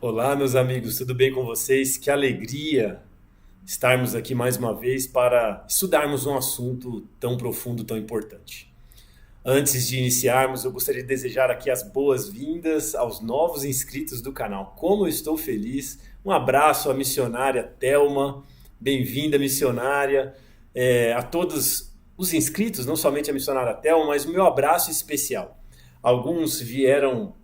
Olá, meus amigos, tudo bem com vocês? Que alegria estarmos aqui mais uma vez para estudarmos um assunto tão profundo, tão importante. Antes de iniciarmos, eu gostaria de desejar aqui as boas-vindas aos novos inscritos do canal. Como eu estou feliz! Um abraço à missionária Thelma, bem-vinda, missionária. A todos os inscritos, não somente a missionária Thelma, mas o meu abraço especial. Alguns vieram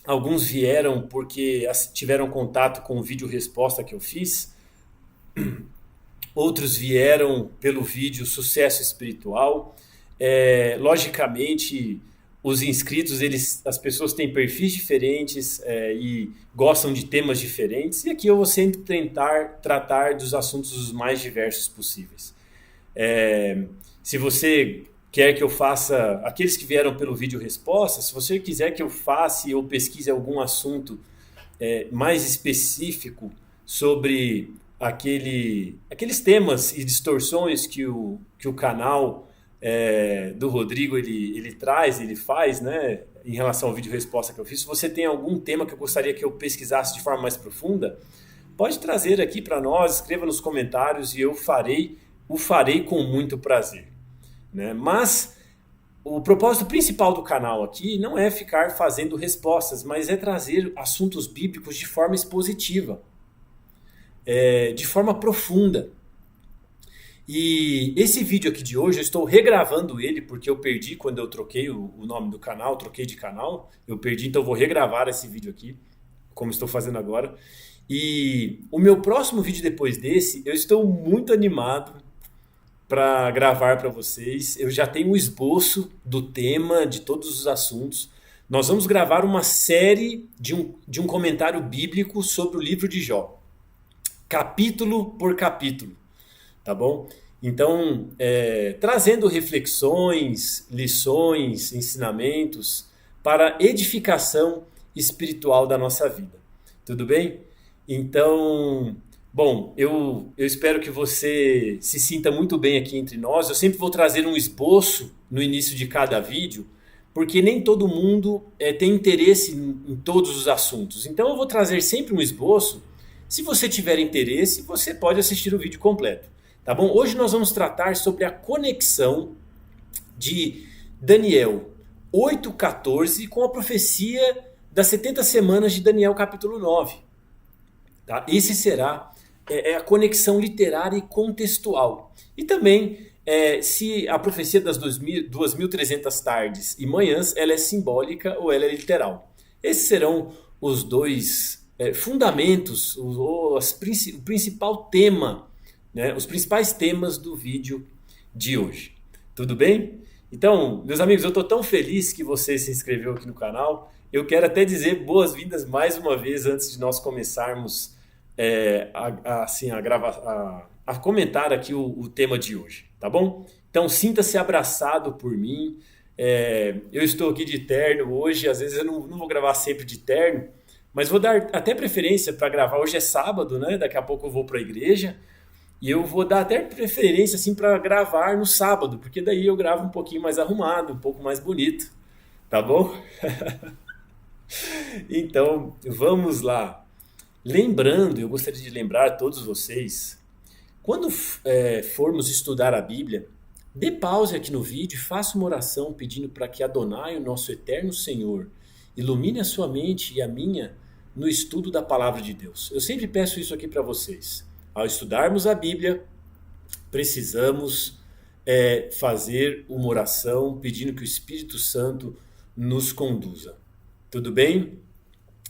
Alguns vieram porque tiveram contato com o vídeo resposta que eu fiz, outros vieram pelo vídeo Sucesso Espiritual. Logicamente, os inscritos, as pessoas têm perfis diferentes e gostam de temas diferentes, e aqui eu vou sempre tentar tratar dos assuntos os mais diversos possíveis. Se você quer que eu faça, aqueles que vieram pelo vídeo resposta, se você quiser que eu faça ou pesquise algum assunto mais específico sobre aqueles temas e distorções que o canal do Rodrigo ele traz, ele faz, né, em relação ao vídeo resposta que eu fiz, se você tem algum tema que eu gostaria que eu pesquisasse de forma mais profunda, pode trazer aqui para nós, escreva nos comentários e o farei com muito prazer, né? Mas o propósito principal do canal aqui não é ficar fazendo respostas, mas é trazer assuntos bíblicos de forma expositiva, de forma profunda. E esse vídeo aqui de hoje, eu estou regravando ele, porque eu perdi quando eu troquei o nome do canal, troquei de canal, eu perdi, então eu vou regravar esse vídeo aqui, como estou fazendo agora. E o meu próximo vídeo depois desse, eu estou muito animado para gravar para vocês. Eu já tenho um esboço do tema, de todos os assuntos. Nós vamos gravar uma série de um comentário bíblico sobre o livro de Jó, capítulo por capítulo, tá bom? Então, trazendo reflexões, lições, ensinamentos para edificação espiritual da nossa vida. Tudo bem? Então, bom, eu espero que você se sinta muito bem aqui entre nós. Eu sempre vou trazer um esboço no início de cada vídeo, porque nem todo mundo tem interesse em todos os assuntos. Então eu vou trazer sempre um esboço. Se você tiver interesse, você pode assistir o vídeo completo. Tá bom? Hoje nós vamos tratar sobre a conexão de Daniel 8,14 com a profecia das 70 semanas de Daniel capítulo 9. Tá? Esse será a conexão literária e contextual. E também se a profecia das 2.300 tardes e manhãs ela é simbólica ou ela é literal. Esses serão os dois fundamentos, o principal tema, né, os principais temas do vídeo de hoje. Tudo bem? Então, meus amigos, eu estou tão feliz que você se inscreveu aqui no canal. Eu quero até dizer boas-vindas mais uma vez antes de nós começarmos a comentar aqui o tema de hoje, tá bom? Então sinta-se abraçado por mim. Eu estou aqui de terno hoje, às vezes eu não vou gravar sempre de terno, mas vou dar até preferência para gravar. Hoje é sábado, né? Daqui a pouco eu vou para a igreja e eu vou dar até preferência assim para gravar no sábado, porque daí eu gravo um pouquinho mais arrumado, um pouco mais bonito, tá bom? Então vamos lá. Lembrando, eu gostaria de lembrar a todos vocês, quando formos estudar a Bíblia, dê pause aqui no vídeo e faça uma oração pedindo para que Adonai, o nosso eterno Senhor, ilumine a sua mente e a minha no estudo da palavra de Deus. Eu sempre peço isso aqui para vocês. Ao estudarmos a Bíblia, precisamos fazer uma oração pedindo que o Espírito Santo nos conduza. Tudo bem?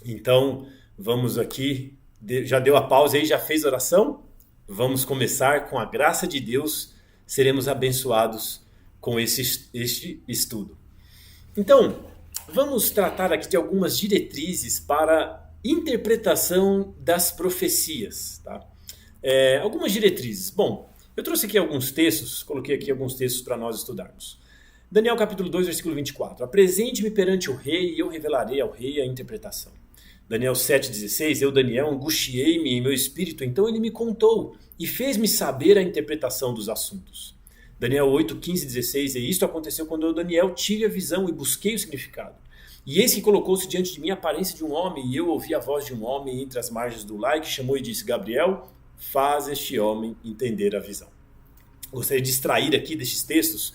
Então, vamos aqui. Já deu a pausa aí? Já fez a oração? Vamos começar com a graça de Deus. Seremos abençoados com este estudo. Então, vamos tratar aqui de algumas diretrizes para interpretação das profecias. Tá? Algumas diretrizes. Bom, eu trouxe aqui alguns textos, coloquei aqui alguns textos para nós estudarmos. Daniel capítulo 2, versículo 24. Apresente-me perante o rei e eu revelarei ao rei a interpretação. Daniel 7,16, eu, Daniel, angustiei-me em meu espírito, então ele me contou e fez-me saber a interpretação dos assuntos. Daniel 8, 15, 16, e isto aconteceu quando eu, Daniel, tive a visão e busquei o significado. E eis que colocou-se diante de mim a aparência de um homem, e eu ouvi a voz de um homem entre as margens do lago, que chamou e disse: Gabriel, faz este homem entender a visão. Gostaria de extrair aqui destes textos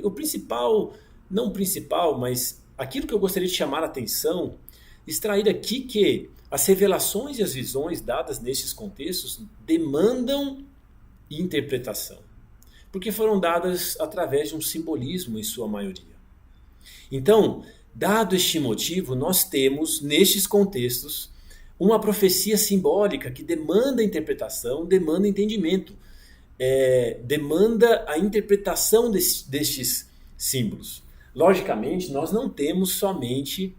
o principal, não o principal, mas aquilo que eu gostaria de chamar a atenção, extrair aqui que as revelações e as visões dadas nestes contextos demandam interpretação, porque foram dadas através de um simbolismo em sua maioria. Então, dado este motivo, nós temos nestes contextos uma profecia simbólica que demanda interpretação, demanda entendimento, demanda a interpretação destes símbolos. Logicamente, nós não temos somente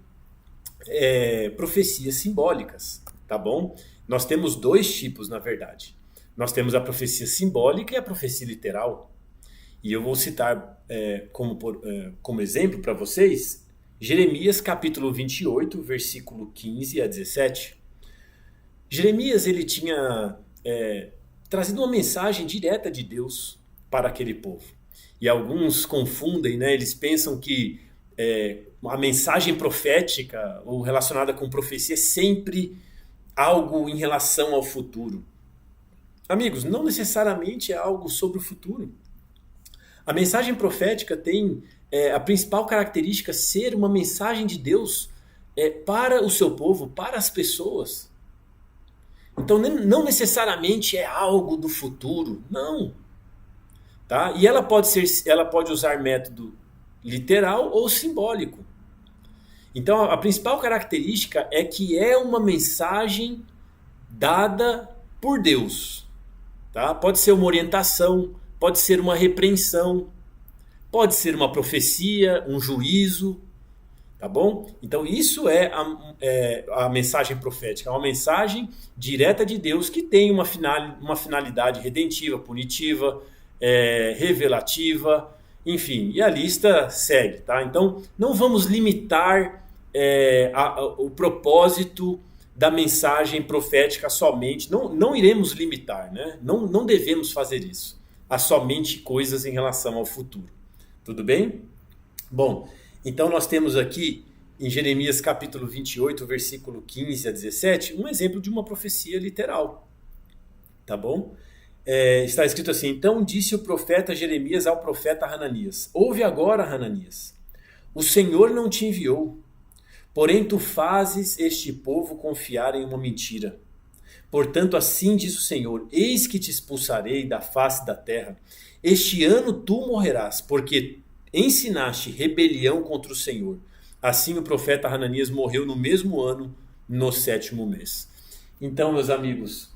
profecias simbólicas, tá bom? Nós temos dois tipos, na verdade. Nós temos a profecia simbólica e a profecia literal. E eu vou citar como exemplo para vocês Jeremias capítulo 28, versículo 15 a 17. Jeremias ele tinha trazido uma mensagem direta de Deus para aquele povo. E alguns confundem, né? Eles pensam que a mensagem profética ou relacionada com profecia é sempre algo em relação ao futuro. Amigos, não necessariamente é algo sobre o futuro. A mensagem profética tem a principal característica ser uma mensagem de Deus para o seu povo, para as pessoas. Então não necessariamente é algo do futuro, não. Tá? E ela pode usar método literal ou simbólico. Então a principal característica é que é uma mensagem dada por Deus. Tá? Pode ser uma orientação, pode ser uma repreensão, pode ser uma profecia, um juízo, tá bom? Então isso é a mensagem profética, é uma mensagem direta de Deus que tem uma finalidade redentiva, punitiva, revelativa, enfim, e a lista segue, tá? Então não vamos limitar o propósito da mensagem profética somente, não iremos limitar, né? Não devemos fazer isso, a somente coisas em relação ao futuro. Tudo bem? Bom, então nós temos aqui em Jeremias capítulo 28, versículo 15 a 17, um exemplo de uma profecia literal. Tá bom? Está escrito assim: Então disse o profeta Jeremias ao profeta Hananias: Ouve agora, Hananias, o Senhor não te enviou, porém tu fazes este povo confiar em uma mentira. Portanto, assim diz o Senhor: Eis que te expulsarei da face da terra. Este ano tu morrerás, porque ensinaste rebelião contra o Senhor. Assim o profeta Hananias morreu no mesmo ano, no 7º mês. Então, meus amigos,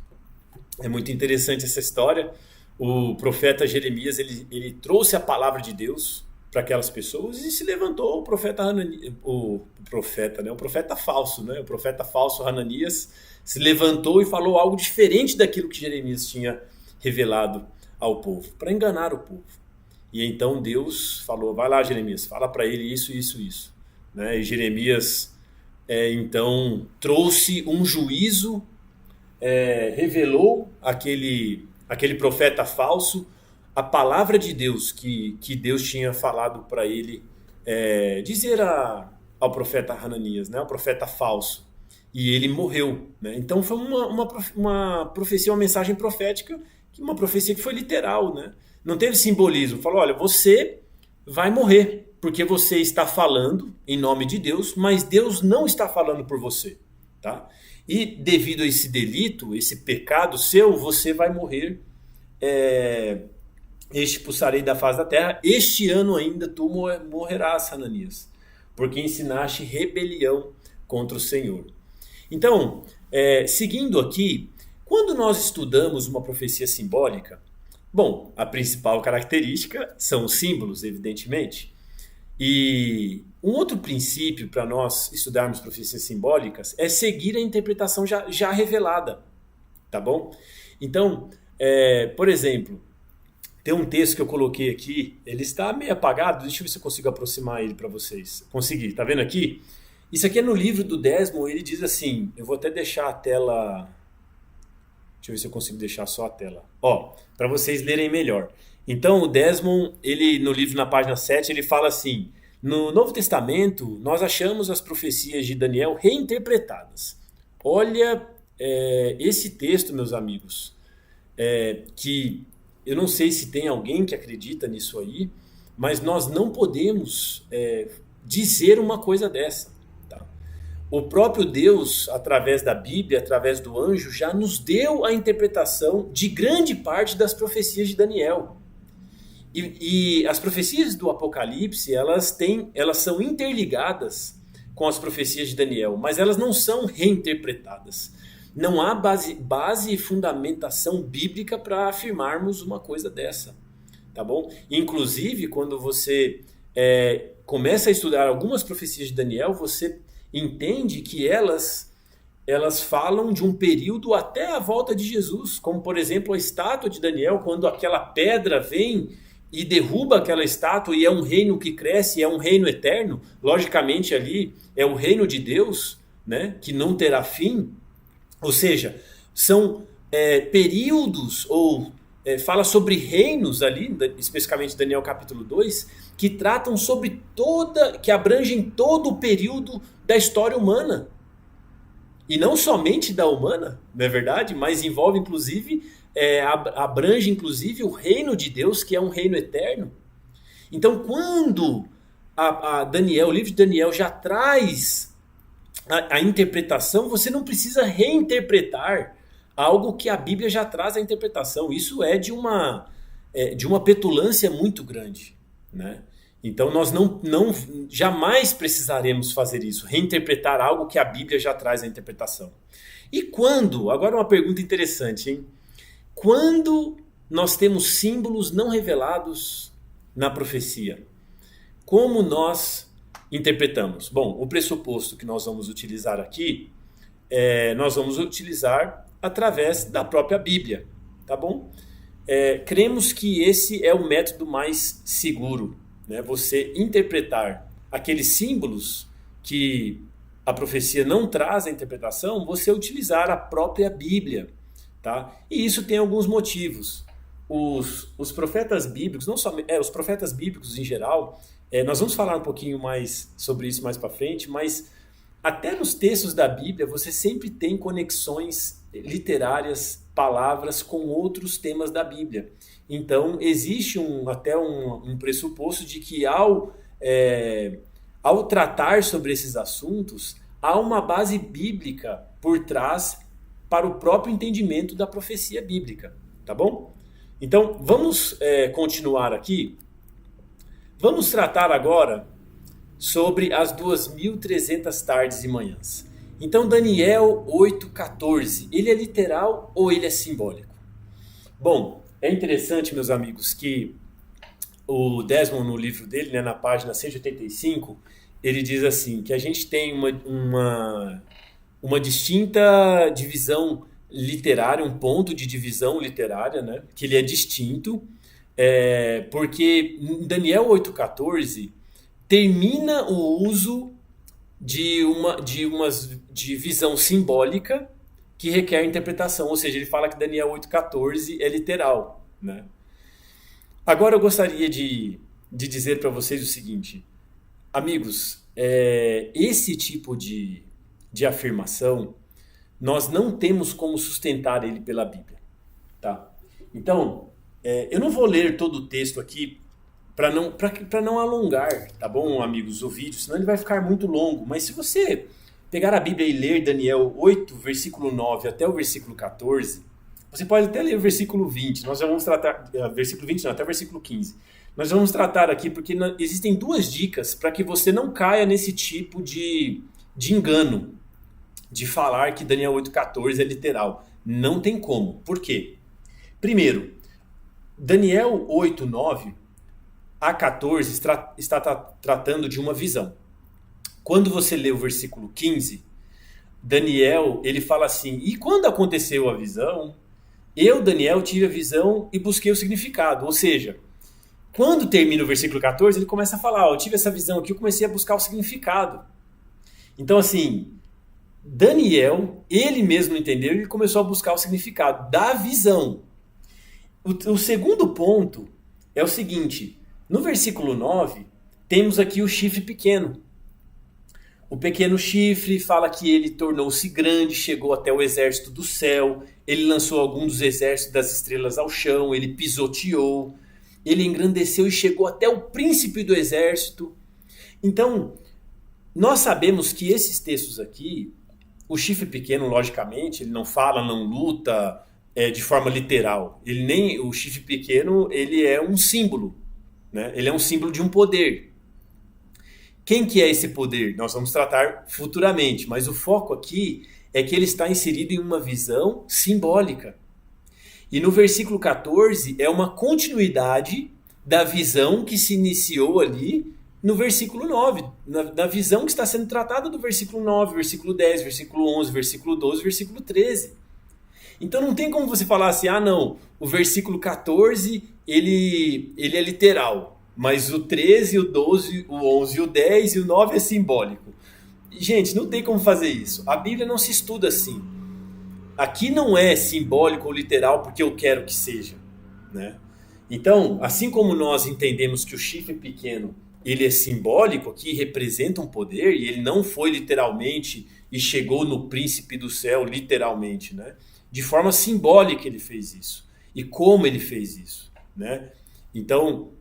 é muito interessante essa história. O profeta Jeremias ele trouxe a palavra de Deus para aquelas pessoas e se levantou o profeta Hananias, o profeta falso, né? O profeta falso Hananias se levantou e falou algo diferente daquilo que Jeremias tinha revelado ao povo, para enganar o povo. E então Deus falou: vai lá, Jeremias, fala para ele isso, isso, isso. Né? E Jeremias então trouxe um juízo, revelou aquele profeta falso a palavra de Deus que Deus tinha falado para ele dizer ao profeta Hananias, né? Ao profeta falso. E ele morreu. Né? Então foi uma profecia, uma mensagem profética, uma profecia que foi literal. Né? Não teve simbolismo. Falou: olha, você vai morrer, porque você está falando em nome de Deus, mas Deus não está falando por você. Tá? E devido a esse delito, esse pecado seu, você vai morrer. Expulsarei da face da terra. Este ano ainda tu morrerás, Hananias, porque ensinaste rebelião contra o Senhor. Então, seguindo aqui, quando nós estudamos uma profecia simbólica, bom, a principal característica são os símbolos, evidentemente. E um outro princípio para nós estudarmos profecias simbólicas é seguir a interpretação já revelada, tá bom? Então, por exemplo, tem um texto que eu coloquei aqui, ele está meio apagado, deixa eu ver se eu consigo aproximar ele para vocês. Consegui, tá vendo aqui? Isso aqui é no livro do Desmond, ele diz assim, eu vou até deixar a tela, deixa eu ver se eu consigo deixar só a tela, para vocês lerem melhor. Então o Desmond, ele no livro na página 7, ele fala assim: No Novo Testamento, nós achamos as profecias de Daniel reinterpretadas. Olha, esse texto, meus amigos, que eu não sei se tem alguém que acredita nisso aí, mas nós não podemos dizer uma coisa dessa. Tá? O próprio Deus, através da Bíblia, através do anjo, já nos deu a interpretação de grande parte das profecias de Daniel. E as profecias do Apocalipse, elas são interligadas com as profecias de Daniel, mas elas não são reinterpretadas. Não há base e fundamentação bíblica para afirmarmos uma coisa dessa, tá bom? Inclusive, quando você começa a estudar algumas profecias de Daniel, você entende que elas falam de um período até a volta de Jesus, como por exemplo a estátua de Daniel, quando aquela pedra vem e derruba aquela estátua e é um reino que cresce, é um reino eterno, logicamente ali é o reino de Deus, né, que não terá fim. Ou seja, são períodos, ou fala sobre reinos ali, especificamente Daniel capítulo 2, que tratam sobre que abrangem todo o período da história humana. E não somente da humana, não é verdade? Mas envolve inclusive, abrange inclusive o reino de Deus, que é um reino eterno. Então quando o livro de Daniel já traz a interpretação, você não precisa reinterpretar algo que a Bíblia já traz a interpretação. Isso é de uma petulância muito grande, né? Então nós jamais precisaremos fazer isso, reinterpretar algo que a Bíblia já traz a interpretação. E quando, agora uma pergunta interessante, hein? Quando nós temos símbolos não revelados na profecia, como nós interpretamos? Bom, o pressuposto que nós vamos utilizar aqui, nós vamos utilizar através da própria Bíblia, tá bom? Cremos que esse é o método mais seguro, né? Você interpretar aqueles símbolos que a profecia não traz a interpretação, você utilizar a própria Bíblia, tá? E isso tem alguns motivos. Os profetas bíblicos, não somente os profetas bíblicos em geral, nós vamos falar um pouquinho mais sobre isso mais para frente, mas até nos textos da Bíblia você sempre tem conexões literárias, palavras com outros temas da Bíblia. Então existe até um pressuposto de que ao tratar sobre esses assuntos, há uma base bíblica por trás para o próprio entendimento da profecia bíblica, tá bom? Então vamos continuar aqui. Vamos tratar agora sobre as 2.300 tardes e manhãs. Então Daniel 8,14, ele é literal ou ele é simbólico? Bom, é interessante, meus amigos, que o Desmond, no livro dele, né, na página 185, ele diz assim, que a gente tem uma distinta divisão literária, um ponto de divisão literária, né, que ele é distinto, porque em Daniel 8,14 termina o uso de visão simbólica que requer interpretação, ou seja, ele fala que Daniel 8,14 é literal, né? Agora eu gostaria de dizer para vocês o seguinte, amigos, esse tipo de afirmação, nós não temos como sustentar ele pela Bíblia, tá? Então, eu não vou ler todo o texto aqui para não alongar, tá bom, amigos, o vídeo, senão ele vai ficar muito longo. Mas se você pegar a Bíblia e ler Daniel 8, versículo 9 até o versículo 14, você pode até ler o versículo 20, nós já vamos tratar, versículo 20 não, até o versículo 15. Nós vamos tratar aqui porque existem duas dicas para que você não caia nesse tipo de engano, de falar que Daniel 8,14 é literal. Não tem como. Por quê? Primeiro, Daniel 8, 9 a 14 está tratando de uma visão. Quando você lê o versículo 15, Daniel, ele fala assim, e quando aconteceu a visão, eu, Daniel, tive a visão e busquei o significado. Ou seja, quando termina o versículo 14, ele começa a falar, eu tive essa visão aqui, eu comecei a buscar o significado. Então, assim, Daniel, ele mesmo entendeu, ele começou a buscar o significado da visão. O segundo ponto é o seguinte, no versículo 9, temos aqui o chifre pequeno. O pequeno chifre fala que ele tornou-se grande, chegou até o exército do céu, ele lançou alguns dos exércitos das estrelas ao chão, ele pisoteou, ele engrandeceu e chegou até o príncipe do exército. Então, nós sabemos que esses textos aqui, o chifre pequeno, logicamente, ele não fala, não luta de forma literal. O chifre pequeno, ele é um símbolo, né? Ele é um símbolo de um poder. Quem que é esse poder? Nós vamos tratar futuramente, mas o foco aqui é que ele está inserido em uma visão simbólica. E no versículo 14 é uma continuidade da visão que se iniciou ali no versículo 9, na visão que está sendo tratada do versículo 9, versículo 10, versículo 11, versículo 12, versículo 13. Então não tem como você falar assim, não, o versículo 14 ele é literal, mas o 13, o 12, o 11, o 10 e o 9 é simbólico. Gente, não tem como fazer isso. A Bíblia não se estuda assim. Aqui não é simbólico ou literal porque eu quero que seja, né? Então, assim como nós entendemos que o chifre pequeno ele é simbólico, aqui representa um poder, e ele não foi literalmente e chegou no príncipe do céu literalmente, né? De forma simbólica ele fez isso. E como ele fez isso, né? Então,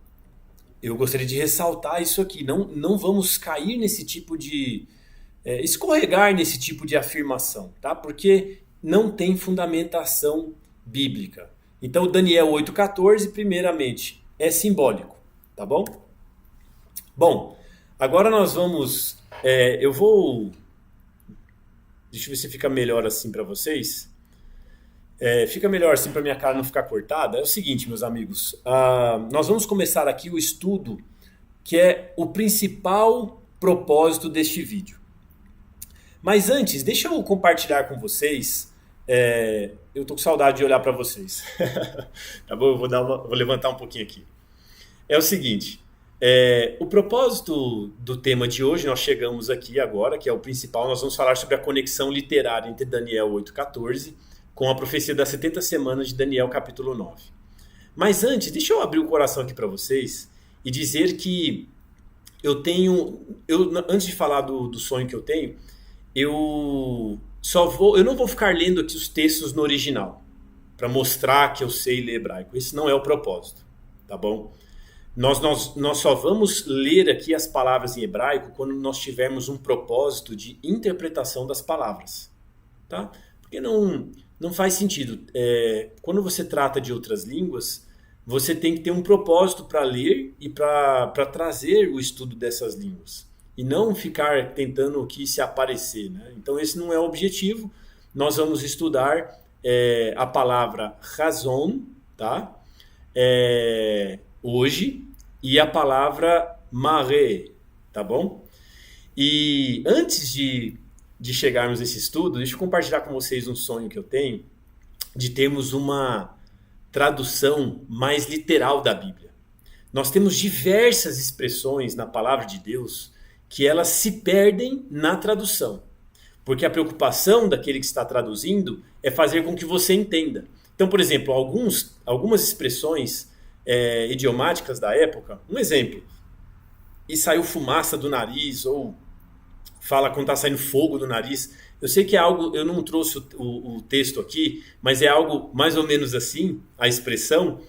eu gostaria de ressaltar isso aqui. Não vamos cair nesse tipo de... escorregar nesse tipo de afirmação, tá? Porque não tem fundamentação bíblica. Então, Daniel 8,14, primeiramente, é simbólico, tá bom? Bom, agora nós vamos... eu vou... Deixa eu ver se fica melhor assim para vocês. Fica melhor assim para minha cara não ficar cortada. É o seguinte, meus amigos. Nós vamos começar aqui o estudo que é o principal propósito deste vídeo. Mas antes, deixa eu compartilhar com vocês. Eu tô com saudade de olhar para vocês. Tá bom? Eu vou levantar um pouquinho aqui. É o seguinte. O propósito do tema de hoje, nós chegamos aqui agora, que é o principal. Nós vamos falar sobre a conexão literária entre Daniel 8,14 com a profecia das 70 semanas de Daniel capítulo 9. Mas antes, deixa eu abrir o coração aqui para vocês e dizer que antes de falar do sonho que eu tenho, eu não vou ficar lendo aqui os textos no original para mostrar que eu sei ler hebraico. Esse não é o propósito, tá bom? Nós só vamos ler aqui as palavras em hebraico quando nós tivermos um propósito de interpretação das palavras, tá? Porque não faz sentido. Quando você trata de outras línguas, você tem que ter um propósito para ler e para trazer o estudo dessas línguas. E não ficar tentando aqui se aparecer, né? Então esse não é o objetivo. Nós vamos estudar a palavra razon, tá? Hoje, e a palavra maré, tá bom? E antes de chegarmos a esse estudo, deixa eu compartilhar com vocês um sonho que eu tenho de termos uma tradução mais literal da Bíblia. Nós temos diversas expressões na palavra de Deus que elas se perdem na tradução, porque a preocupação daquele que está traduzindo é fazer com que você entenda. Então, por exemplo, algumas expressões idiomáticas da época, um exemplo, e saiu fumaça do nariz, ou fala quando está saindo fogo do nariz. Eu sei que é algo, eu não trouxe o texto aqui, mas é algo mais ou menos assim, a expressão,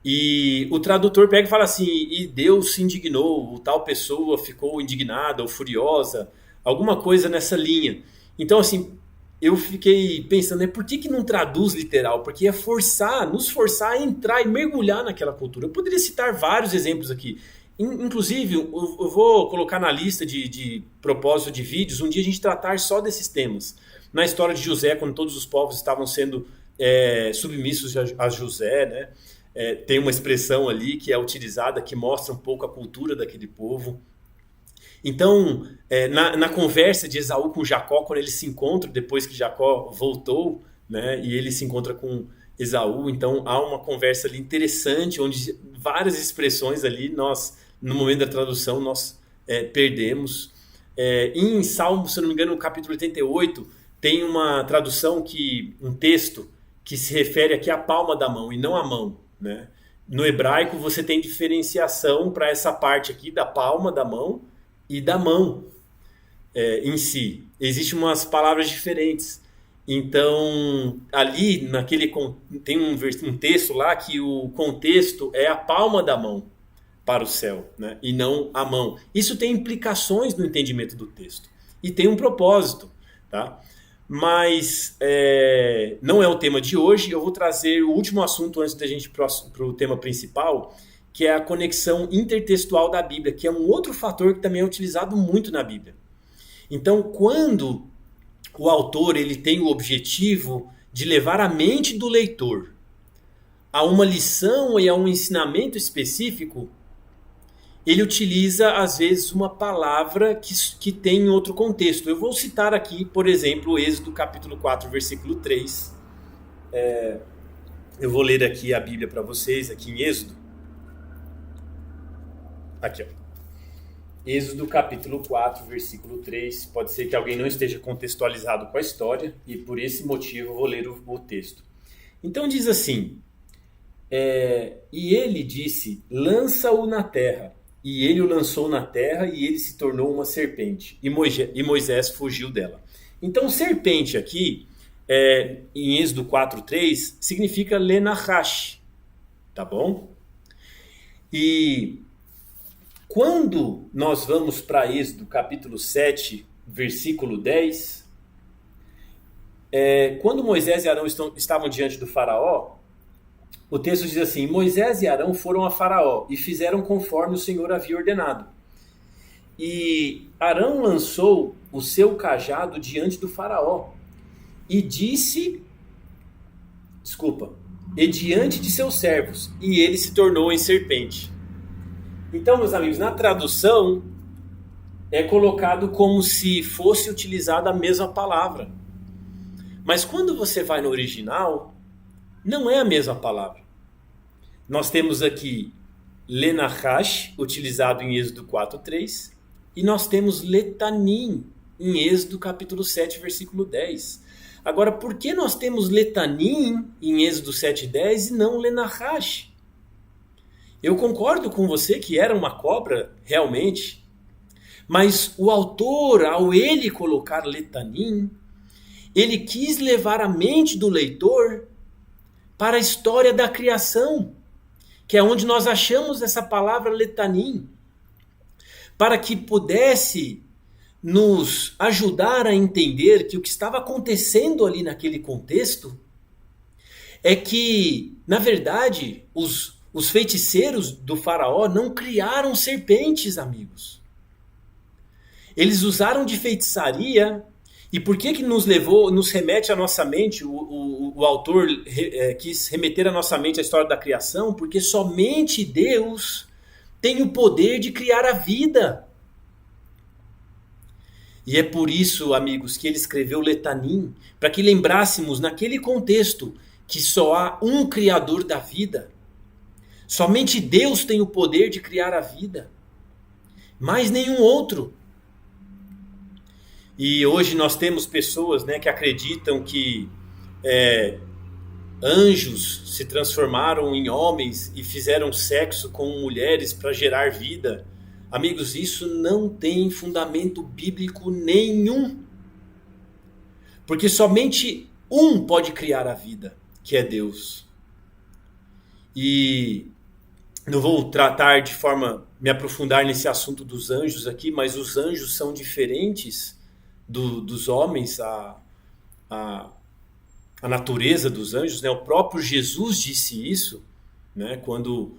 e o tradutor pega e fala assim, e Deus se indignou, tal pessoa ficou indignada ou furiosa, alguma coisa nessa linha. Então, assim, eu fiquei pensando, por que não traduz literal? Porque ia nos forçar a entrar e mergulhar naquela cultura. Eu poderia citar vários exemplos aqui. Inclusive, eu vou colocar na lista de propósito de vídeos, um dia a gente tratar só desses temas. Na história de José, quando todos os povos estavam sendo submissos a José, né? Tem uma expressão ali que é utilizada que mostra um pouco a cultura daquele povo. Então, na conversa de Esaú com Jacó, quando eles se encontram, depois que Jacó voltou, né, e ele se encontra com Esaú, então há uma conversa ali interessante, onde várias expressões ali, no momento da tradução, nós perdemos. Em Salmo, se não me engano, no capítulo 88, tem uma tradução, um texto que se refere aqui à palma da mão e não à mão, né? no hebraico você tem diferenciação para essa parte aqui da palma da mão e da mão em si. Existem umas palavras diferentes. Então, ali tem um texto lá que o contexto é a palma da mão para o céu, né? E não a mão. Isso tem implicações no entendimento do texto. E tem um propósito, tá? Mas não é o tema de hoje. Eu vou trazer o último assunto antes da gente ir para o tema principal, que é a conexão intertextual da Bíblia, que é um outro fator que também é utilizado muito na Bíblia. Então, quando o autor ele tem o objetivo de levar a mente do leitor a uma lição e a um ensinamento específico, ele utiliza, às vezes, uma palavra que tem outro contexto. Eu vou citar aqui, por exemplo, Êxodo capítulo 4, versículo 3. Eu vou ler aqui a Bíblia para vocês, aqui em Êxodo. Aqui, ó. Êxodo capítulo 4, versículo 3. Pode ser que alguém não esteja contextualizado com a história, e por esse motivo eu vou ler o texto. Então diz assim, e ele disse, lança-o na terra. E ele o lançou na terra e ele se tornou uma serpente. E Moisés fugiu dela. Então serpente aqui, em Êxodo 4:3, significa Lenahash. Tá bom? E quando nós vamos para Êxodo capítulo 7, versículo 10, quando Moisés e Arão estavam diante do faraó, o texto diz assim, Moisés e Arão foram a Faraó e fizeram conforme o Senhor havia ordenado. E Arão lançou o seu cajado diante do Faraó e diante de seus servos, e ele se tornou em serpente. Então, meus amigos, na tradução é colocado como se fosse utilizada a mesma palavra. Mas quando você vai no original, não é a mesma palavra. Nós temos aqui Lenahash, utilizado em Êxodo 4:3, e nós temos Letanim, em Êxodo capítulo 7, versículo 10. Agora, por que nós temos Letanim em Êxodo 7:10 e não Lenahash? Eu concordo com você que era uma cobra, realmente, mas o autor, ao ele colocar Letanim, ele quis levar a mente do leitor para a história da criação, que é onde nós achamos essa palavra Letanim, para que pudesse nos ajudar a entender que o que estava acontecendo ali naquele contexto é que, na verdade, os feiticeiros do faraó não criaram serpentes, amigos. Eles usaram de feitiçaria. E por que nos remete à nossa mente, o autor quis remeter à nossa mente a história da criação? Porque somente Deus tem o poder de criar a vida. E é por isso, amigos, que ele escreveu Letanim, para que lembrássemos naquele contexto que só há um Criador da vida. Somente Deus tem o poder de criar a vida. Mais nenhum outro. E hoje nós temos pessoas, né, que acreditam que anjos se transformaram em homens e fizeram sexo com mulheres para gerar vida. Amigos, isso não tem fundamento bíblico nenhum. Porque somente um pode criar a vida, que é Deus. E não vou tratar me aprofundar nesse assunto dos anjos aqui, mas os anjos são diferentes dos homens, a natureza dos anjos, né? O próprio Jesus disse isso, né? Quando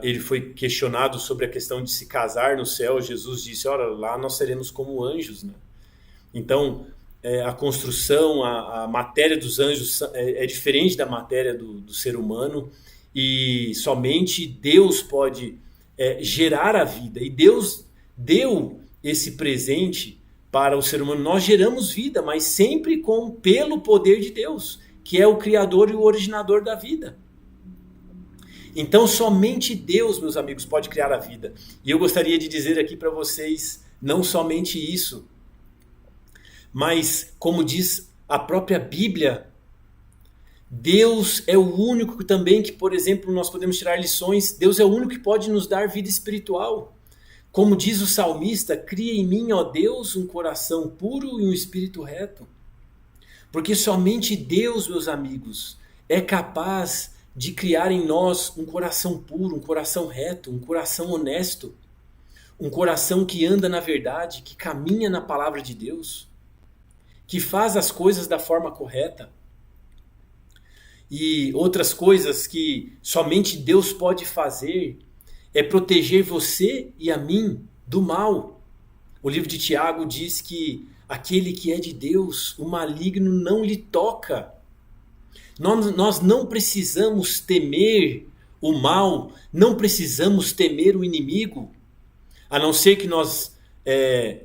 ele foi questionado sobre a questão de se casar no céu, Jesus disse, olha, lá nós seremos como anjos, né? Então, a construção, a matéria dos anjos é diferente da matéria do ser humano, e somente Deus pode gerar a vida, e Deus deu esse presente para o ser humano. Nós geramos vida, mas sempre pelo poder de Deus, que é o Criador e o originador da vida. Então somente Deus, meus amigos, pode criar a vida. E eu gostaria de dizer aqui para vocês, não somente isso, mas como diz a própria Bíblia, Deus é o único também que, por exemplo, nós podemos tirar lições. Deus é o único que pode nos dar vida espiritual. Como diz o salmista, cria em mim, ó Deus, um coração puro e um espírito reto. Porque somente Deus, meus amigos, é capaz de criar em nós um coração puro, um coração reto, um coração honesto. Um coração que anda na verdade, que caminha na palavra de Deus, que faz as coisas da forma correta. E outras coisas que somente Deus pode fazer é proteger você e a mim do mal. O livro de Tiago diz que aquele que é de Deus, o maligno não lhe toca. Nós não precisamos temer o mal, não precisamos temer o inimigo, a não ser que nós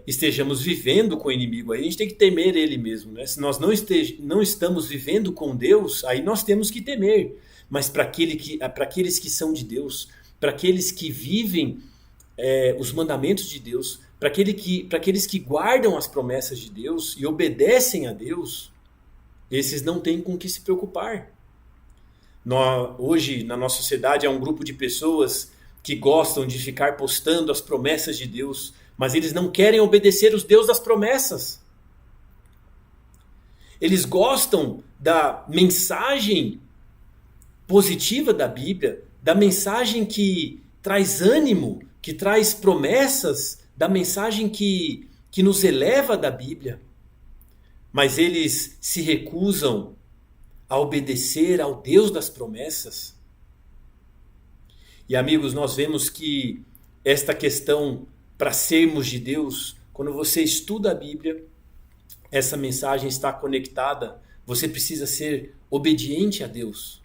estejamos vivendo com o inimigo. Aí a gente tem que temer ele mesmo, né? Se nós não estamos vivendo com Deus, aí nós temos que temer. Mas para aqueles que são de Deus, para aqueles que vivem os mandamentos de Deus, para aqueles que guardam as promessas de Deus e obedecem a Deus, esses não têm com o que se preocupar. Hoje, na nossa sociedade, há um grupo de pessoas que gostam de ficar postando as promessas de Deus, mas eles não querem obedecer os Deus das promessas. Eles gostam da mensagem positiva da Bíblia, da mensagem que traz ânimo, que traz promessas, da mensagem que nos eleva da Bíblia. Mas eles se recusam a obedecer ao Deus das promessas. E amigos, nós vemos que esta questão para sermos de Deus, quando você estuda a Bíblia, essa mensagem está conectada. Você precisa ser obediente a Deus.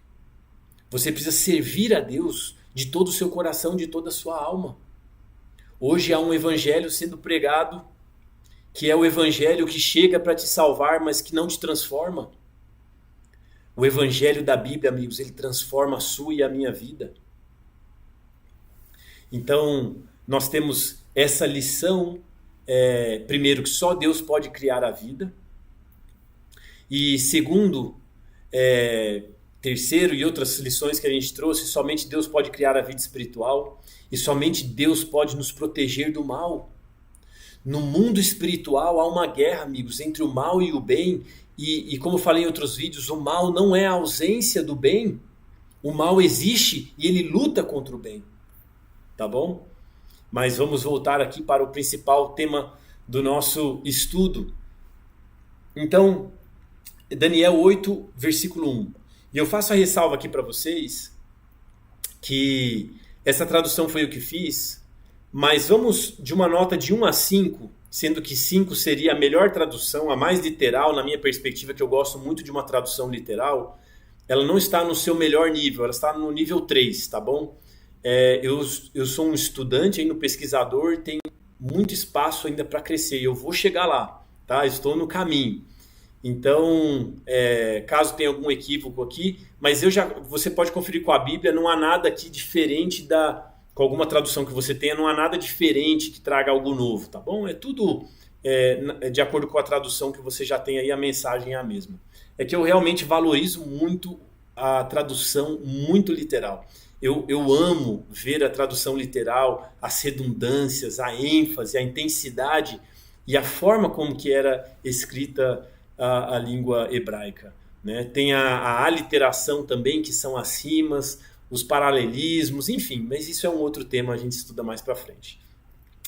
Você precisa servir a Deus de todo o seu coração, de toda a sua alma. Hoje há um evangelho sendo pregado, que é o evangelho que chega para te salvar, mas que não te transforma. O evangelho da Bíblia, amigos, ele transforma a sua e a minha vida. Então, nós temos essa lição, primeiro, que só Deus pode criar a vida. E segundo, terceiro e outras lições que a gente trouxe, somente Deus pode criar a vida espiritual. E somente Deus pode nos proteger do mal. No mundo espiritual há uma guerra, amigos, entre o mal e o bem. E como eu falei em outros vídeos, o mal não é a ausência do bem. O mal existe e ele luta contra o bem. Tá bom? Mas vamos voltar aqui para o principal tema do nosso estudo. Então, Daniel 8, versículo 1. E eu faço a ressalva aqui para vocês que essa tradução foi eu que fiz, mas vamos de uma nota de 1 a 5, sendo que 5 seria a melhor tradução, a mais literal, na minha perspectiva, que eu gosto muito de uma tradução literal. Ela não está no seu melhor nível, ela está no nível 3, tá bom? Eu sou um estudante, ainda um pesquisador, tem muito espaço ainda para crescer, eu vou chegar lá, tá? Estou no caminho. Então, caso tenha algum equívoco aqui, mas você pode conferir com a Bíblia, não há nada aqui diferente com alguma tradução que você tenha, não há nada diferente que traga algo novo, tá bom? É tudo de acordo com a tradução que você já tem aí, a mensagem é a mesma. É que eu realmente valorizo muito a tradução muito literal. Eu amo ver a tradução literal, as redundâncias, a ênfase, a intensidade e a forma como que era escrita a língua hebraica, né? Tem a aliteração também, que são as rimas, os paralelismos, enfim, mas isso é um outro tema, a gente estuda mais para frente.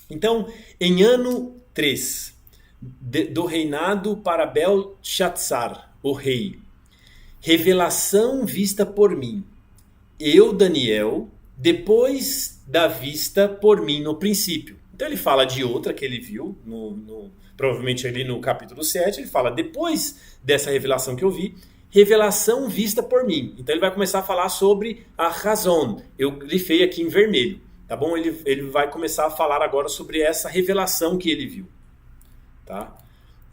Então, em ano 3 do reinado para Belshazzar, o rei, revelação vista por mim, eu, Daniel, depois da vista por mim no princípio. Então ele fala de outra que ele viu, provavelmente ali no capítulo 7, ele fala, depois dessa revelação que eu vi, revelação vista por mim. Então ele vai começar a falar sobre a razão. Eu grifei aqui em vermelho, tá bom? Ele vai começar a falar agora sobre essa revelação que ele viu. Tá?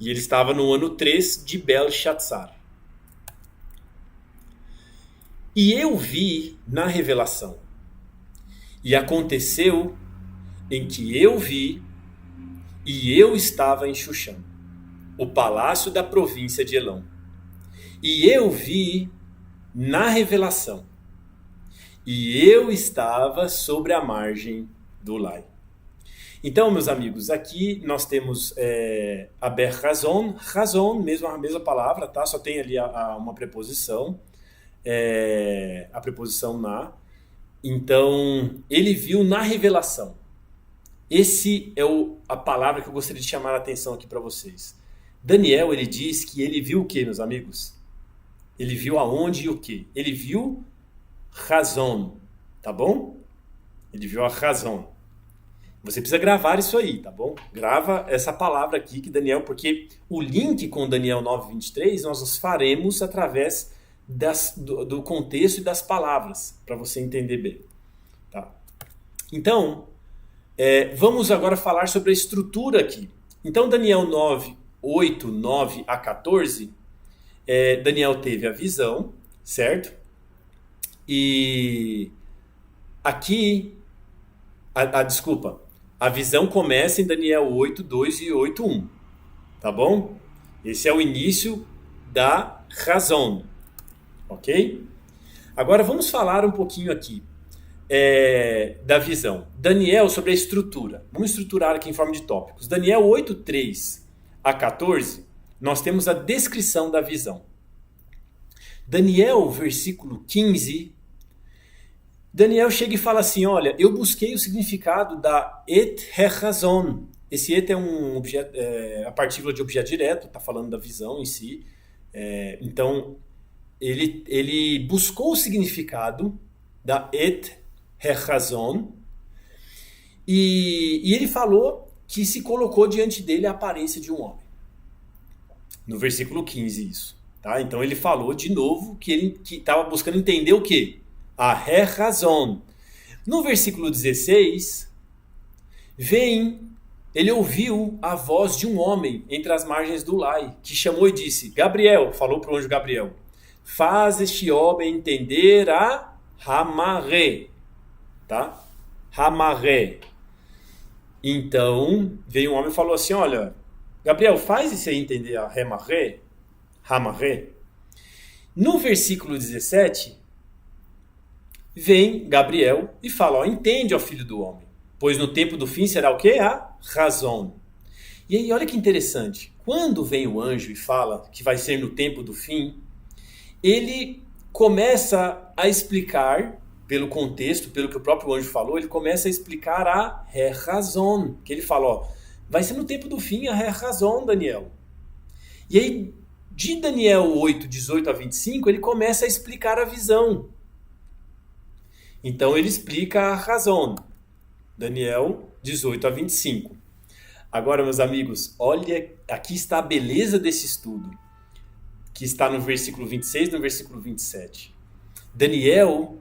E ele estava no ano 3 de Belshazzar. E eu vi na revelação. E aconteceu em que eu vi e eu estava em Xuxã, o palácio da província de Elão. E eu vi na revelação, e eu estava sobre a margem do Lai. Então, meus amigos, aqui nós temos a ber razon, razon, a mesma palavra, tá? Só tem ali uma preposição, a preposição na. Então, ele viu na revelação. Esse é a palavra que eu gostaria de chamar a atenção aqui para vocês. Daniel, ele diz que ele viu o que, meus amigos? Ele viu aonde e o que? Ele viu razon, tá bom? Ele viu a razon. Você precisa gravar isso aí, tá bom? Grava essa palavra aqui que Daniel, porque o link com Daniel 9:23 nós os faremos através do contexto e das palavras, para você entender bem. Tá? Então, vamos agora falar sobre a estrutura aqui. Então, Daniel 9:8, 9 a 14, Daniel teve a visão, certo? E aqui, desculpa, a visão começa em Daniel 8:2 e 8:1, tá bom? Esse é o início da razão, ok? Agora vamos falar um pouquinho aqui da visão. Daniel, sobre a estrutura. Vamos estruturar aqui em forma de tópicos. Daniel 8:3 a 14, nós temos a descrição da visão. Daniel, versículo 15... Daniel chega e fala assim, olha, eu busquei o significado da et hechazon. Esse et é a partícula de objeto direto, está falando da visão em si. Então, ele buscou o significado da et hechazon e ele falou que se colocou diante dele a aparência de um homem. No versículo 15 isso. Tá? Então ele falou de novo que ele estava buscando entender o quê? A razão. No versículo 16, ele ouviu a voz de um homem entre as margens do Lai, que chamou e disse, Gabriel, falou para o anjo Gabriel, faz este homem entender a Hamaré, tá? Hamaré. Então, veio um homem e falou assim, olha, Gabriel, faz isso aí entender a Hamaré. Hamaré. No versículo 17... vem Gabriel e fala, entende, ó filho do homem, pois no tempo do fim será o quê? A razão. E aí, olha que interessante, quando vem o anjo e fala que vai ser no tempo do fim, ele começa a explicar, pelo contexto, pelo que o próprio anjo falou, ele começa a explicar a razão, que ele fala, vai ser no tempo do fim a razão, Daniel. E aí, de Daniel 8:18 a 25, ele começa a explicar a visão. Então ele explica a razão. Daniel 18 a 25. Agora, meus amigos, olha, aqui está a beleza desse estudo, que está no versículo 26 e no versículo 27. Daniel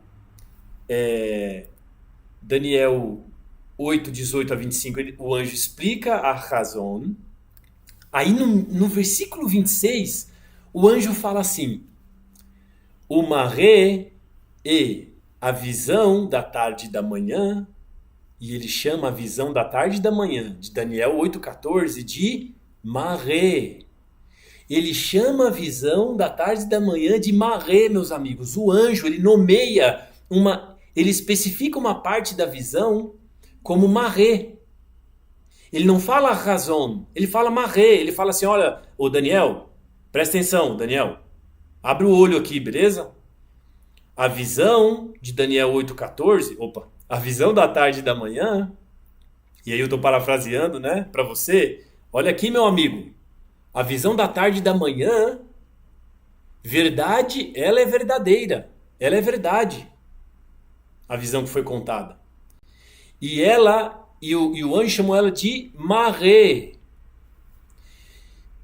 8:18 a 25, o anjo explica a razão. Aí no versículo 26, o anjo fala assim, o maré a visão da tarde e da manhã, e ele chama a visão da tarde e da manhã, de Daniel 8:14, de maré. Ele chama a visão da tarde e da manhã de maré, meus amigos. O anjo, ele nomeia ele especifica uma parte da visão como maré. Ele não fala razão, ele fala maré. Ele fala assim, olha, ô Daniel, presta atenção, Daniel. Abre o olho aqui, beleza? A visão de Daniel 8:14, a visão da tarde e da manhã, e aí eu estou parafraseando, né, para você, olha aqui, meu amigo, a visão da tarde e da manhã, verdade, ela é verdadeira, ela é verdade, a visão que foi contada. E o anjo chamou ela de maré.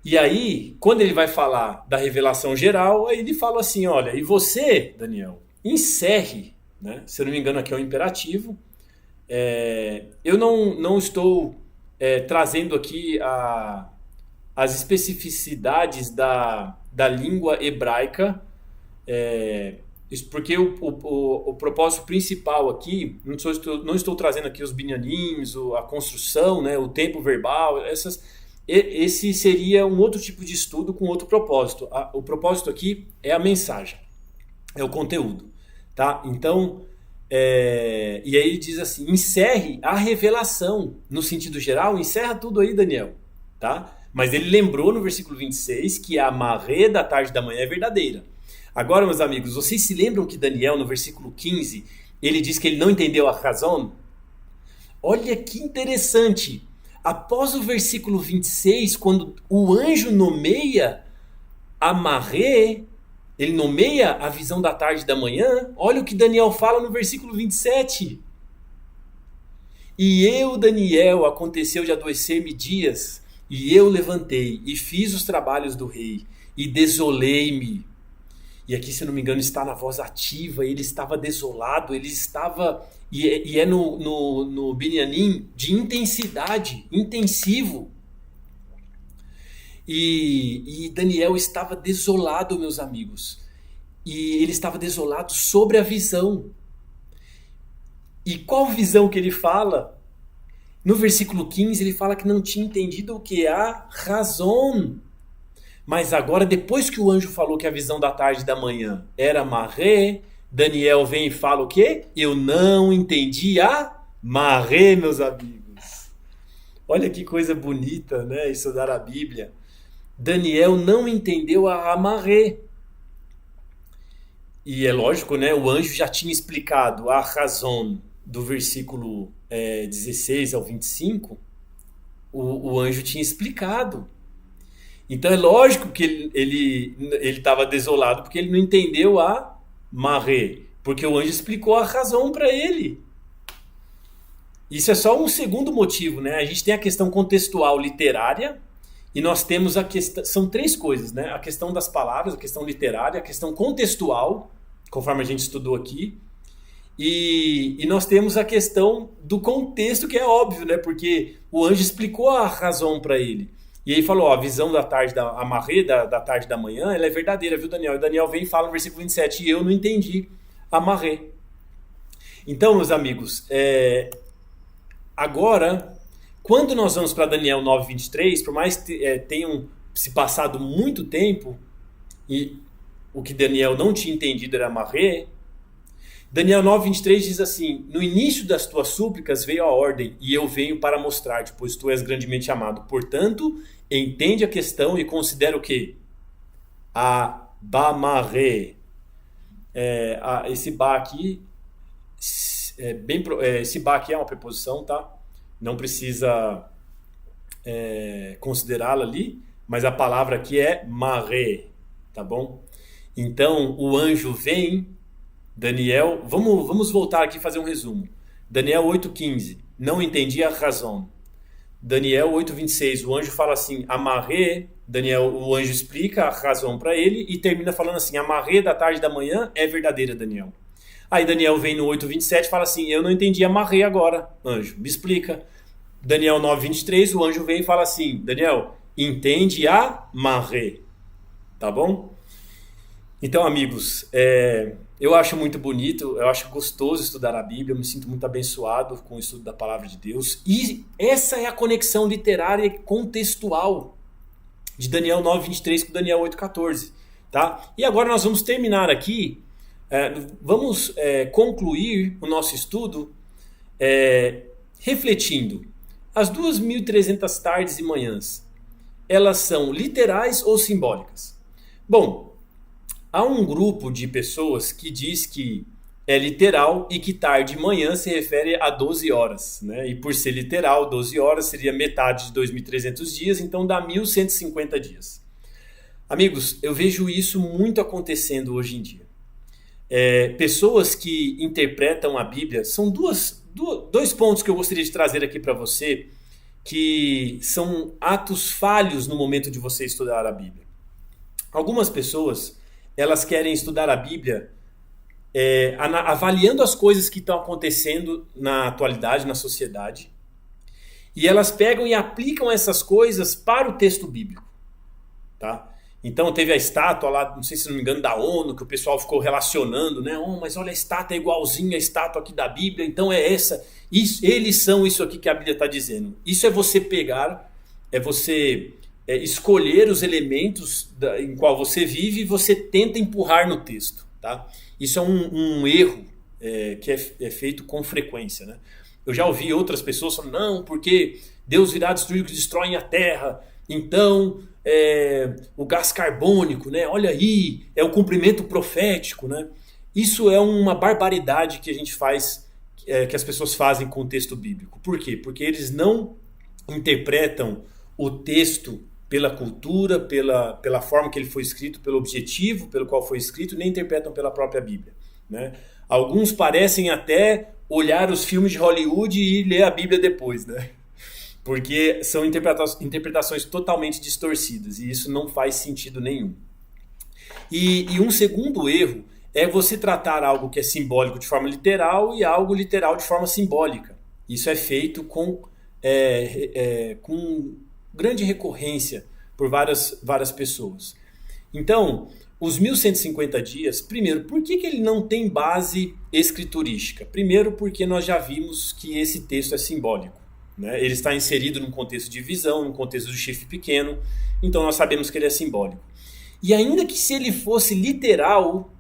E aí, quando ele vai falar da revelação geral, aí ele fala assim, olha, e você, Daniel, encerre, né? Se eu não me engano aqui é um imperativo, eu não estou trazendo aqui as especificidades da língua hebraica, porque o propósito principal aqui, não estou trazendo aqui os binyanim, a construção, né, o tempo verbal, esse seria um outro tipo de estudo com outro propósito. O propósito aqui é a mensagem. é o conteúdo, tá? Então, e aí ele diz assim, encerre a revelação, no sentido geral, encerra tudo aí, Daniel, tá? Mas ele lembrou no versículo 26 que a maré da tarde e da manhã é verdadeira. Agora, meus amigos, vocês se lembram que Daniel, no versículo 15, ele diz que ele não entendeu a razão? Olha que interessante. Após o versículo 26, quando o anjo nomeia a maré, ele nomeia a visão da tarde e da manhã, olha o que Daniel fala no versículo 27. E eu, Daniel, aconteceu de adoecer-me dias, e eu levantei e fiz os trabalhos do rei, e desolei-me. E aqui, se não me engano, está na voz ativa, ele estava desolado, ele estava, e é no Binyanim, de intensidade, intensivo. E Daniel estava desolado, meus amigos. E ele estava desolado sobre a visão. E qual visão que ele fala? No versículo 15 ele fala que não tinha entendido o que é a razão. Mas agora, depois que o anjo falou que a visão da tarde e da manhã era maré, Daniel vem e fala o quê? Eu não entendi a maré, meus amigos. Olha que coisa bonita, né? Estudar a Bíblia. Daniel não entendeu a maré. E é lógico, né? O anjo já tinha explicado a razão do versículo 16 ao 25. O anjo tinha explicado. Então é lógico que ele estava desolado porque ele não entendeu a maré. Porque o anjo explicou a razão para ele. Isso é só um segundo motivo, né? A gente tem a questão contextual literária e nós temos a questão... São três coisas, né? A questão das palavras, a questão literária, a questão contextual, conforme a gente estudou aqui. E nós temos a questão do contexto, que é óbvio, né? Porque o anjo explicou a razão para ele. E aí falou, ó, a visão da tarde, a maré da tarde e da manhã, ela é verdadeira, viu, Daniel? E Daniel vem e fala no versículo 27, e eu não entendi a maré. Então, meus amigos, agora, quando nós vamos para Daniel 9:23, por mais que tenham se passado muito tempo, e o que Daniel não tinha entendido era a maré, Daniel 9:23 diz assim, no início das tuas súplicas veio a ordem, e eu venho para mostrar-te, pois tu és grandemente amado. Portanto, entende a questão e considera o quê? A bamaré. Esse ba aqui, esse ba aqui é uma preposição, tá? Não precisa considerá-la ali, mas a palavra aqui é maré, tá bom? Então, o anjo vem... Daniel, vamos voltar aqui e fazer um resumo. Daniel 8:15, não entendi a razão. Daniel 8:26, o anjo fala assim, amarré, o anjo explica a razão para ele e termina falando assim, amarré da tarde e da manhã é verdadeira, Daniel. Aí Daniel vem no 8:27 e fala assim, eu não entendi amarré agora, anjo, me explica. Daniel 9:23, o anjo vem e fala assim, Daniel, entende amarré, tá bom? Então, amigos, eu acho muito bonito, eu acho gostoso estudar a Bíblia, eu me sinto muito abençoado com o estudo da Palavra de Deus. E essa é a conexão literária e contextual de Daniel 9:23 com Daniel 8:14. Tá? E agora nós vamos terminar aqui, vamos concluir o nosso estudo refletindo. As 2.300 tardes e manhãs, elas são literais ou simbólicas? Bom, há um grupo de pessoas que diz que é literal e que tarde e manhã se refere a 12 horas. Né? E por ser literal, 12 horas seria metade de 2.300 dias, então dá 1.150 dias. Amigos, eu vejo isso muito acontecendo hoje em dia. Pessoas que interpretam a Bíblia, são dois pontos que eu gostaria de trazer aqui para você, que são atos falhos no momento de você estudar a Bíblia. Algumas pessoas... elas querem estudar a Bíblia avaliando as coisas que estão acontecendo na atualidade, na sociedade. E elas pegam e aplicam essas coisas para o texto bíblico. Tá? Então teve a estátua lá, não sei se não me engano, da ONU, que o pessoal ficou relacionando, né? Oh, mas olha, a estátua é igualzinha à estátua aqui da Bíblia, então é essa. Eles são isso aqui que a Bíblia está dizendo. Isso é você pegar, é você... escolher os elementos em qual você vive e você tenta empurrar no texto. tá? Isso é um erro que é feito com frequência, né? Eu já ouvi outras pessoas falando, não, porque Deus virá destruir os que destroem a terra, então o gás carbônico, né? Olha aí, é o cumprimento profético, né? Isso é uma barbaridade que a gente faz, que as pessoas fazem com o texto bíblico. Por quê? Porque eles não interpretam o texto pela cultura, pela forma que ele foi escrito, pelo objetivo pelo qual foi escrito, nem interpretam pela própria Bíblia, né? Alguns parecem até olhar os filmes de Hollywood e ler a Bíblia depois, né? Porque são interpretações totalmente distorcidas e isso não faz sentido nenhum. E um segundo erro é você tratar algo que é simbólico de forma literal e algo literal de forma simbólica. Isso é feito com grande recorrência por várias pessoas. Então, os 1150 dias, primeiro, por que ele não tem base escriturística? Primeiro, porque nós já vimos que esse texto é simbólico, né? Ele está inserido num contexto de visão, num contexto do chifre pequeno, então nós sabemos que ele é simbólico. E ainda que se ele fosse literal,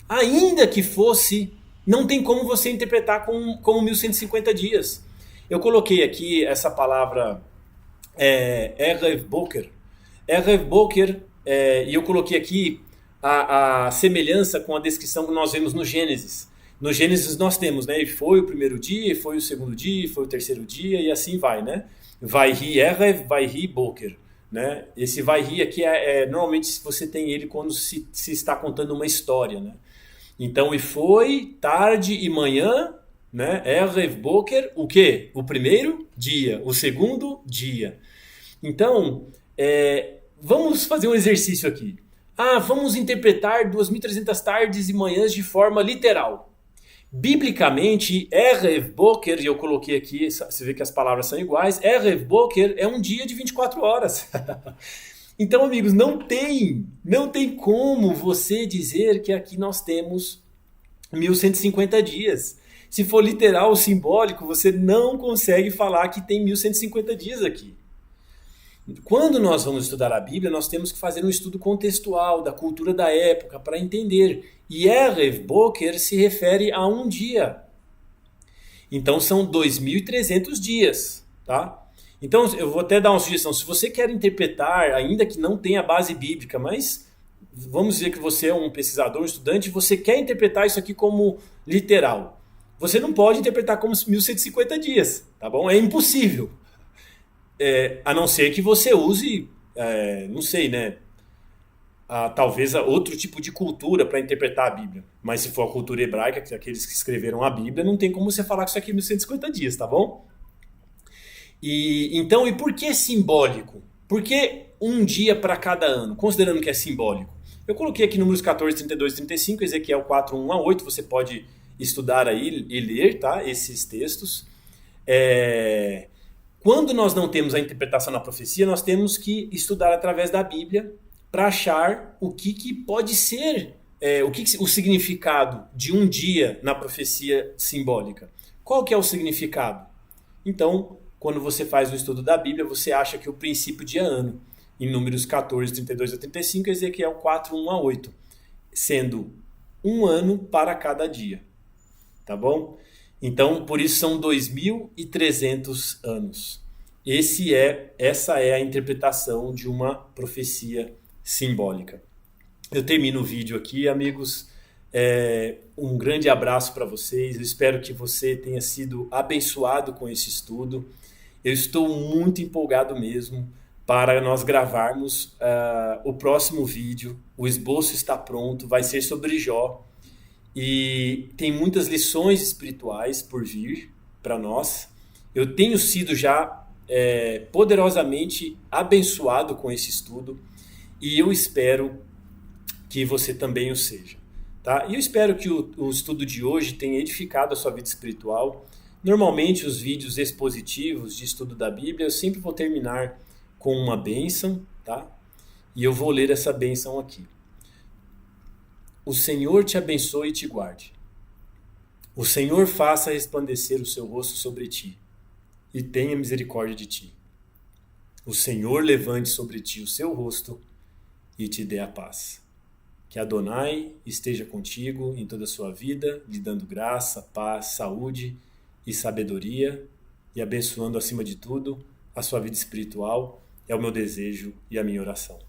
ainda que fosse, não tem como você interpretar como 1150 dias. Eu coloquei aqui essa palavra Erev Boker. Erev Boker, e eu coloquei aqui a semelhança com a descrição que nós vemos no Gênesis. No Gênesis nós temos, né? E foi o primeiro dia, e foi o segundo dia, e foi o terceiro dia, e assim vai, né? Vaihi Erev, Vaihi Boker. Né? Esse Vaihi aqui normalmente você tem ele quando se está contando uma história, né? Então, e foi tarde e manhã, né? Erev Boker, o quê? O primeiro dia, o segundo dia. Então, vamos fazer um exercício aqui. Vamos interpretar 2.300 tardes e manhãs de forma literal. Biblicamente, Erev Boker, e eu coloquei aqui, você vê que as palavras são iguais, Erev Boker é um dia de 24 horas. Então, amigos, não tem como você dizer que aqui nós temos 1150 dias. Se for literal ou simbólico, você não consegue falar que tem 1150 dias aqui. Quando nós vamos estudar a Bíblia, nós temos que fazer um estudo contextual da cultura da época para entender. E Erev Boker se refere a um dia. Então são 2.300 dias, tá? Então eu vou até dar uma sugestão. Se você quer interpretar, ainda que não tenha base bíblica, mas vamos dizer que você é um pesquisador, um estudante, você quer interpretar isso aqui como literal. Você não pode interpretar como 1150 dias, tá bom? É impossível. A não ser que você use, não sei, né? Talvez outro tipo de cultura para interpretar a Bíblia. Mas se for a cultura hebraica, que aqueles que escreveram a Bíblia, não tem como você falar que isso aqui é 1150 dias, tá bom? Então, e por que simbólico? Por que um dia para cada ano, considerando que é simbólico? Eu coloquei aqui números 14, 32 e 35, Ezequiel 4, 1 a 8, você pode estudar aí e ler, tá? Esses textos. Quando nós não temos a interpretação na profecia, nós temos que estudar através da Bíblia para achar o que pode ser, o significado de um dia na profecia simbólica. Qual que é o significado? Então, quando você faz o estudo da Bíblia, você acha que o princípio de ano, em números 14, 32 a 35, Ezequiel 4, 1 a 8, sendo um ano para cada dia. Tá bom? Então, por isso são 2.300 anos. Essa é a interpretação de uma profecia simbólica. Eu termino o vídeo aqui, amigos. Um grande abraço para vocês. Eu espero que você tenha sido abençoado com esse estudo. Eu estou muito empolgado mesmo para nós gravarmos o próximo vídeo. O esboço está pronto, vai ser sobre Jó. E tem muitas lições espirituais por vir para nós. Eu tenho sido já poderosamente abençoado com esse estudo e eu espero que você também o seja. Tá? E eu espero que o estudo de hoje tenha edificado a sua vida espiritual. Normalmente os vídeos expositivos de estudo da Bíblia eu sempre vou terminar com uma bênção, tá? E eu vou ler essa bênção aqui. O Senhor te abençoe e te guarde. O Senhor faça resplandecer o seu rosto sobre ti e tenha misericórdia de ti. O Senhor levante sobre ti o seu rosto e te dê a paz. Que Adonai esteja contigo em toda a sua vida, lhe dando graça, paz, saúde e sabedoria, e abençoando acima de tudo a sua vida espiritual. É o meu desejo e a minha oração.